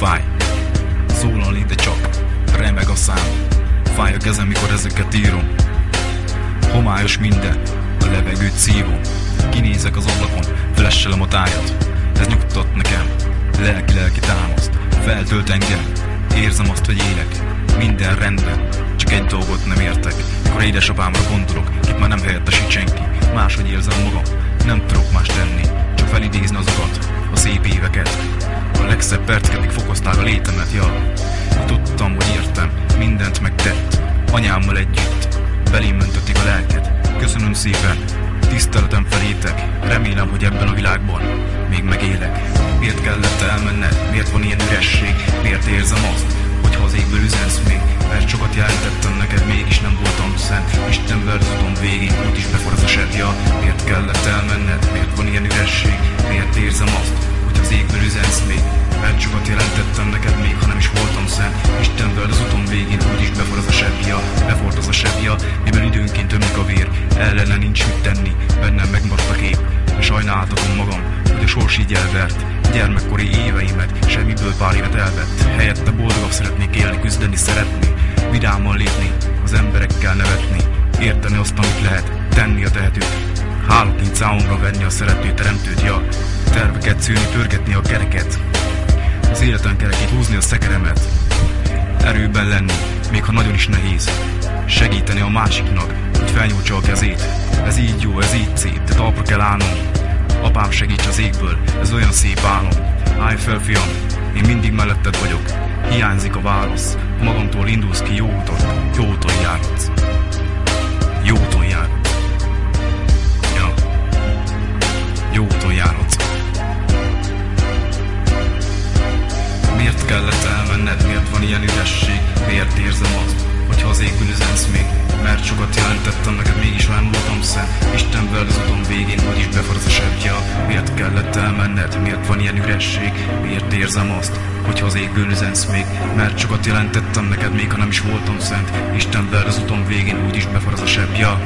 Fáj, szólalni, de csak remeg a szám. Fáj a kezem, mikor ezeket írom. Homályos minden, a levegőt szívom. Kinézek az ablakon, flesselem a tájat. Ez nyugtat nekem, lelki támaszt. Feltölt engem, érzem azt, hogy élek. Minden rendben, csak egy dolgot nem értek. Mikor édesapámra gondolok, itt már nem helyettesít senki. Máshogy érzem magam, nem tudok más tenni. Csak felidézni azokat, a szép éveket. A legszebb percekig fokozták a létemet, ja. Tudtam, hogy értem, mindent megtett. Anyámmal együtt, belém öntötték a lelket. Köszönöm szépen, tiszteletem felétek. Remélem, hogy ebben a világban még megélek. Miért kellett elmenned? Miért van ilyen üresség? Miért érzem azt, hogy ha az égből üzensz még? Mert sokat jelentettem neked, mégis nem voltam szent. Istenvel az utam végig, úgy is beforraz a sebja. Miért kellett elmenned? Miért van ilyen üresség? Miért érzem azt, hogy az égből üzensz még? Mert sokat jelentettem neked, még ha nem is voltam szent. Istenvel az utam végén, úgy is beforraz a sebja. Beforraz a sebja, mivel időnként ömlik a vér. Ellene nincs mit tenni, bennem megmaradt a kép. Sajnáltatom magam, hogy a sors így elvert. Gyermekkori éveimet, semmiből pár évet elvett. Helyette boldogabb szeretnék élni, küzdeni szeretni. Vidáman lépni, az emberekkel nevetni. Érteni azt, amit lehet, tenni a tehetőt. Hálaként számomra venni a szerető teremtőt, ja. Terveket szülni, pörgetni a kereket. Az életen kerekét húzni a szekeremet. Erőben lenni, még ha nagyon is nehéz. Segíteni a másiknak, hogy felnyújtsa a kezét. Ez így jó, ez így szép, de talpra kell állnom. Apám, segíts az égből, ez olyan szép álom. Állj fel, fiam, én mindig melletted vagyok. Hiányzik a válasz, magamtól indulsz ki, jó úton járhatsz. Jó úton járhatsz. Ja. Jó úton járhatsz. Miért kellett elmenned? Miért van ilyen üresség? Miért érzem azt, hogyha az égből üzensz még? Mert sokat jelentettem neked, mégis nem voltam szent. Istenvel az utam végén, úgyis beforraz a sebja. Miért kellett elmenned? Miért van ilyen üresség? Miért érzem azt, hogyha az égből üzensz még? Mert sokat jelentettem neked, még ha nem is voltam szent. Istenvel az utam végén, úgyis beforraz a sebja.